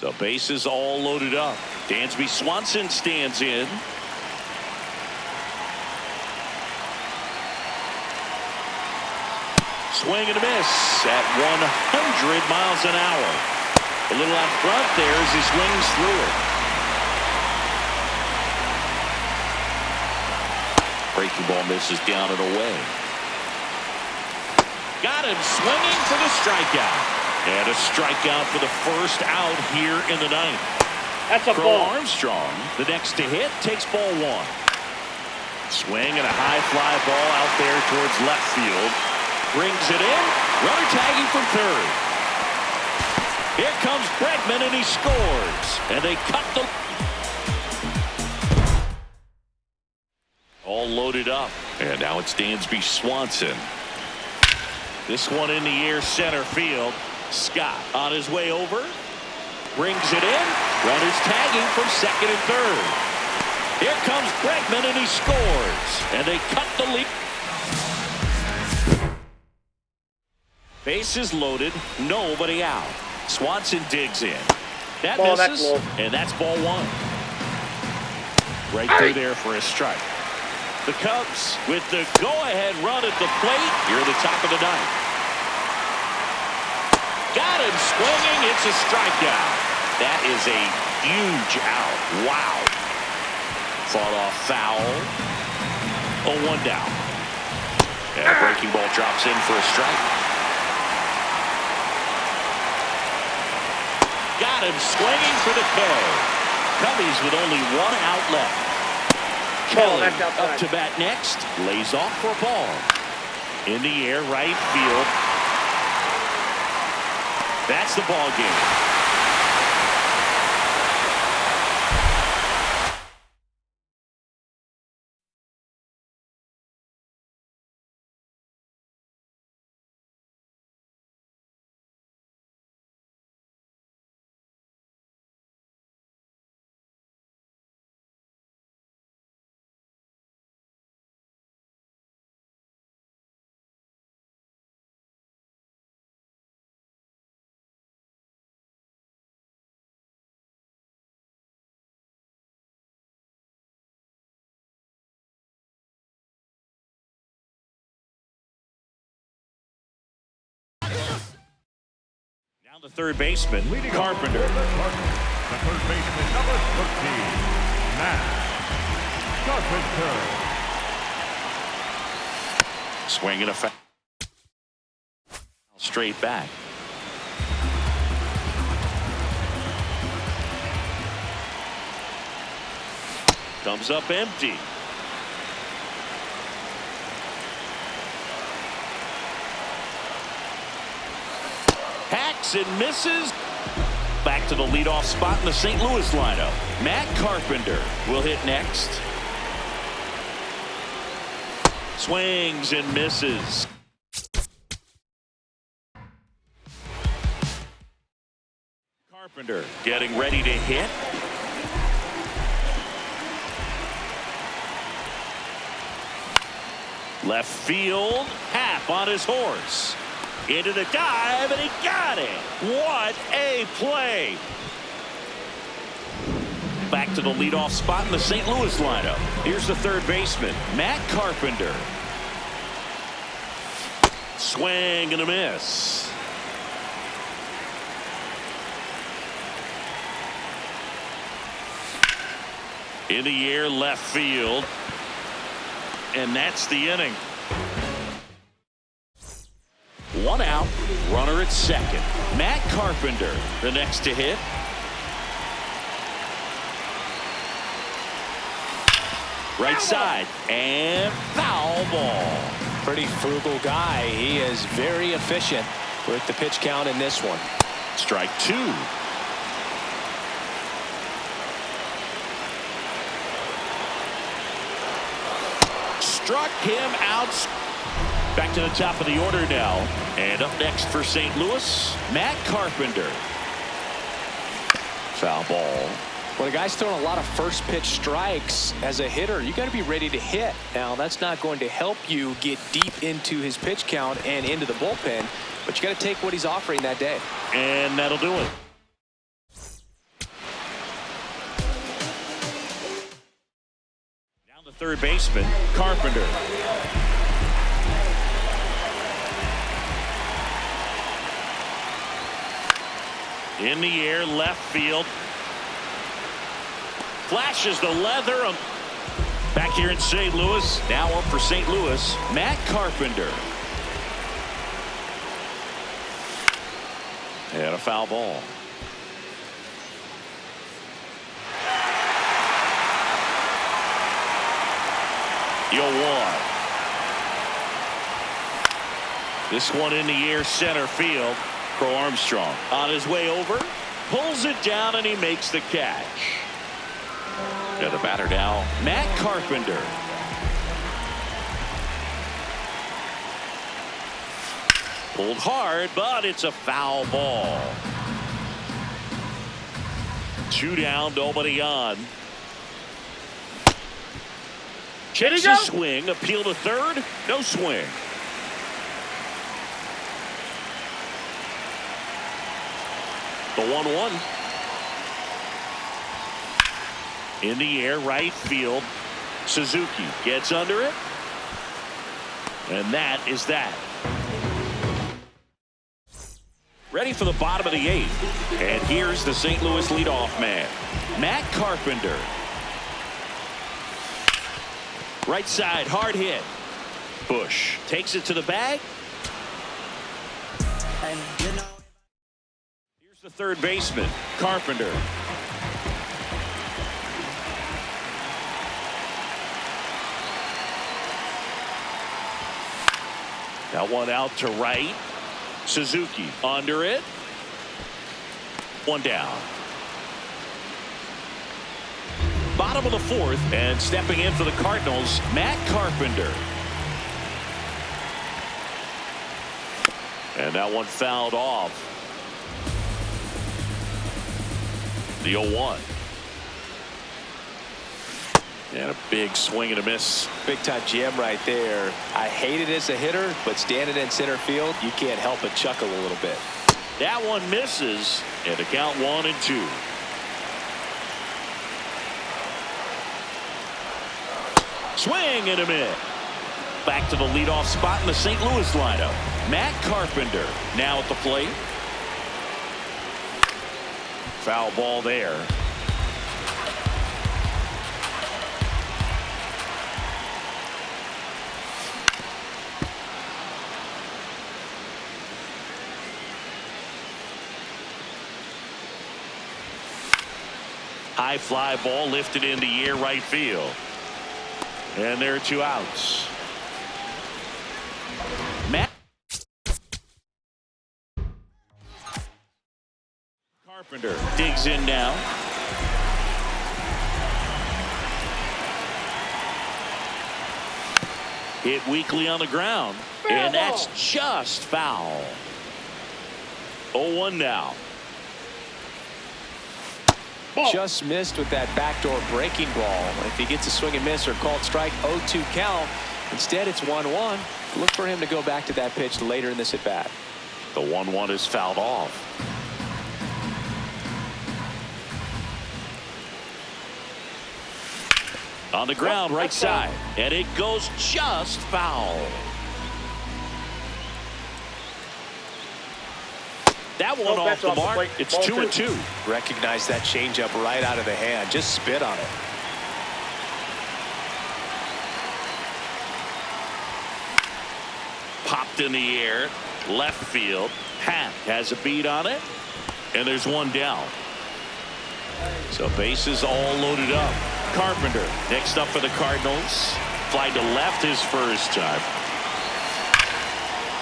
The bases all loaded up. Dansby Swanson stands in. Swing and a miss at 100 miles an hour. A little out front there as he swings through it. Breaking ball misses down and away. Got him swinging for the strikeout. And a strikeout for the first out here in the ninth. That's a ball. Armstrong, the next to hit, takes ball one. Swing and a high fly ball out there towards left field. Brings it in. Runner tagging from third. Here comes Bregman and he scores. And they cut the... All loaded up. And now it's Dansby Swanson. This one in the air center field. Scott on his way over. Brings it in. Runners tagging from second and third. Here comes Bregman and he scores. And they cut the lead. Bases loaded. Nobody out. Swanson digs in. That misses. And that's ball one. Right through there for a strike. The Cubs with the go-ahead run at the plate here at the top of the ninth. Got him swinging. It's a strikeout. That is a huge out. Wow. Fought off foul. 0-1 down. And a breaking ball drops in for a strike. Got him swinging for the K. Cubbies with only one out left. Kelly up to bat next. Lays off for a ball. In the air, right field. That's the ball game. Now the third baseman, Carpenter. The third baseman, number 13, Matt Carpenter. Swinging a foul. Straight back. Comes up empty. Hacks and misses. Back to the leadoff spot in the St. Louis lineup. Matt Carpenter will hit next. Swings and misses. Carpenter getting ready to hit. Left field. Happ on his horse. Into the dive, and he got it. What a play. Back to the leadoff spot in the St. Louis lineup. Here's the third baseman, Matt Carpenter. Swing and a miss. In the air, left field. And that's the inning. One out, runner at second. Matt Carpenter, the next to hit. Right side, and foul ball. Pretty frugal guy. He is very efficient with the pitch count in this one. Strike two. Struck him out. Back to the top of the order now. And up next for St. Louis, Matt Carpenter. Foul ball. When a guy's throwing a lot of first pitch strikes as a hitter, you got to be ready to hit. Now, that's not going to help you get deep into his pitch count and into the bullpen, but you got to take what he's offering that day. And that'll do it. Third baseman, Carpenter. In the air, left field. Flashes the leather. Back here in St. Louis. Now up for St. Louis, Matt Carpenter. And a foul ball. One. This one in the air, center field. Crow Armstrong on his way over, pulls it down, and he makes the catch. Yeah, the batter now, Matt Carpenter. Pulled hard, but it's a foul ball. 2 down, nobody on. Checks a swing, appeal to third, no swing. The 1-1. In the air, right field. Suzuki gets under it. And that is that. Ready for the bottom of the 8th. And here's the St. Louis leadoff man, Matt Carpenter. Right side, hard hit. Bush takes it to the bag. And you know, here's the third baseman, Carpenter. That one out to right. Suzuki under it. 1 down. Bottom of the 4th, and stepping in for the Cardinals, Matt Carpenter. And that one fouled off. The 0-1. And a big swing and a miss. Big time jam right there. I hate it as a hitter, but standing in center field, you can't help but chuckle a little bit. That one misses, and to count 1-2. Swing and a miss. Back to the leadoff spot in the St. Louis lineup. Matt Carpenter now at the plate. Foul ball there. High fly ball lifted in the air, right field. And there are 2 outs. Matt Carpenter digs in now. Hit weakly on the ground. And that's just foul. 0-1 now. Just missed with that backdoor breaking ball. If he gets a swing and miss or called strike, 0-2 count. Instead, it's 1-1. Look for him to go back to that pitch later in this at bat. The 1-1 is fouled off. On the ground, right side, and it goes just foul. That one off the mark. It's 2-2. Recognize that changeup right out of the hand. Just spit on it. Popped in the air, left field. Happ has a beat on it, and there's 1 down. So bases all loaded up. Carpenter next up for the Cardinals. Fly to left his first time.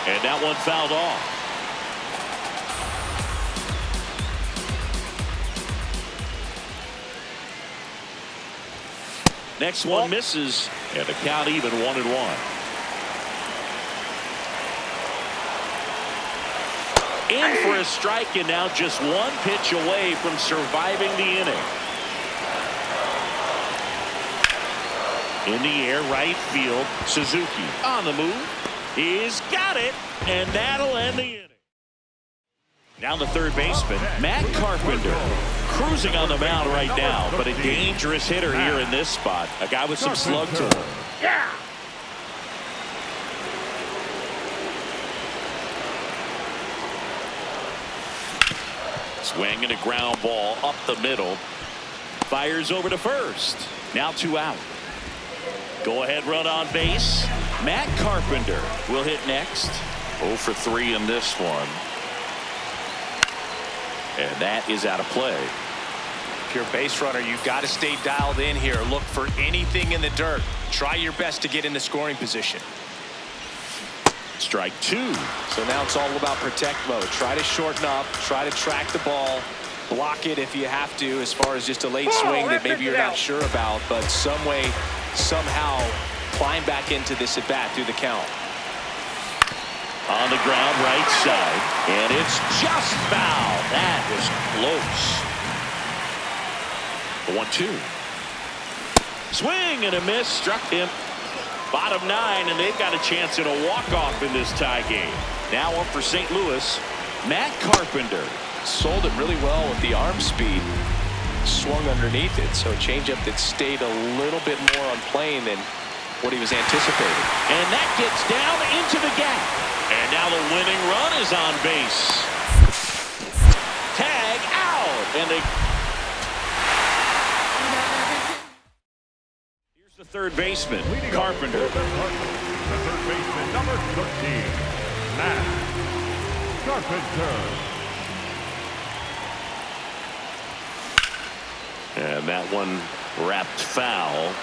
And that one fouled off. Next one misses, and the count even 1-1. In for a strike, and now just 1 pitch away from surviving the inning. In the air, right field. Suzuki on the move. He's got it, and that'll end the inning. Now the third baseman, Matt Carpenter. cruising on the mound right now, but a dangerous hitter here in this spot. A guy with some slug to him. Yeah. Swing and a ground ball up the middle. Fires over to first. Now 2 out. Go ahead run on base. Matt Carpenter will hit next. 0 for 3 in this one. And that is out of play. If you're a base runner, you've got to stay dialed in here. Look for anything in the dirt. Try your best to get into scoring position. Strike 2. So now it's all about protect mode. Try to shorten up. Try to track the ball. Block it if you have to, as far as just a late swing that maybe you're not sure about. But some way, somehow, climb back into this at bat through the count. On the ground right side. And it's just foul. That was close. 1-2. Swing and a miss. Struck him. Bottom 9, and they've got a chance at a walk-off in this tie game. Now up for St. Louis, Matt Carpenter. Sold it really well with the arm speed. Swung underneath it, so a changeup that stayed a little bit more on plane than what he was anticipating. And that gets down into the gap. And now the winning run is on base. Tag out, and they... The third baseman, Carpenter. The third baseman, number 13, Matt Carpenter. And that one wrapped foul.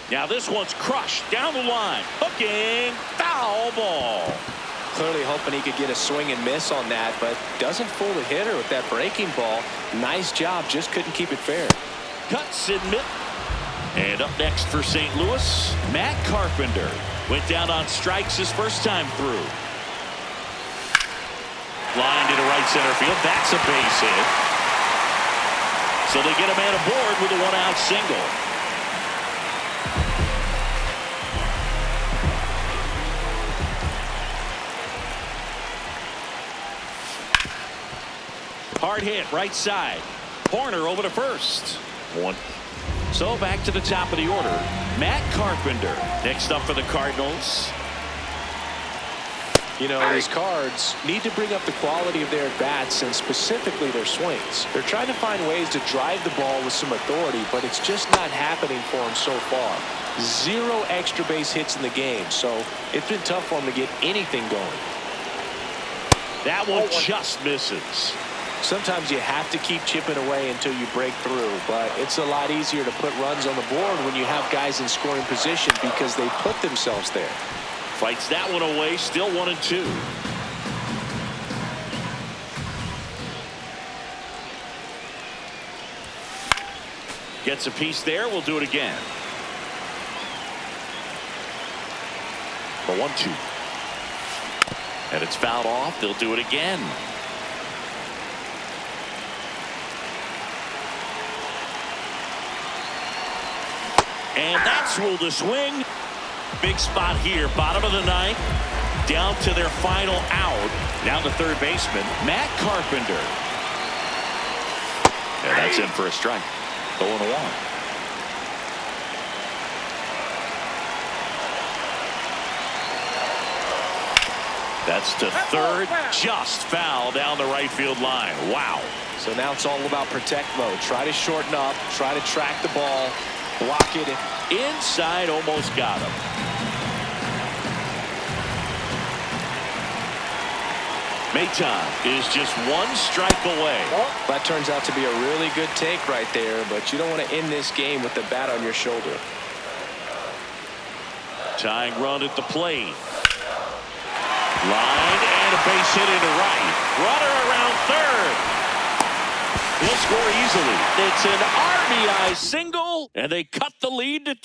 Now this one's crushed down the line. Hooking, foul ball. Clearly hoping he could get a swing and miss on that, but doesn't fool the hitter with that breaking ball. Nice job, just couldn't keep it fair. Cuts and mitt. And up next for St. Louis, Matt Carpenter. Went down on strikes his first time through. Line to right center field. That's a base hit. So they get a man aboard with a 1-out single. Hard hit right side. Horner over to first. 1. So back to the top of the order. Matt Carpenter next up for the Cardinals. You know, these Cards need to bring up the quality of their at-bats and specifically their swings. They're trying to find ways to drive the ball with some authority, but it's just not happening for them so far. 0 extra base hits in the game, so it's been tough for them to get anything going. That one just misses. Sometimes you have to keep chipping away until you break through, but it's a lot easier to put runs on the board when you have guys in scoring position because they put themselves there. Fights that one away, still 1-2. Gets a piece there, we'll do it again. The 1-2. And it's fouled off, they'll do it again. And that's ruled a swing. Big spot here, bottom of the 9th. Down to their final out. Now the third baseman, Matt Carpenter. And that's in for a strike. 0-1. That's to third, just foul down the right field line. Wow. So now it's all about protect mode. Try to shorten up, try to track the ball. Block it. Inside, almost got him. Maton is just 1 strike away. That turns out to be a really good take right there, but you don't want to end this game with the bat on your shoulder. Tying run at the plate. Line and a base hit into right. Runner around third. He'll score easily. It's an RBI single, and they cut the lead to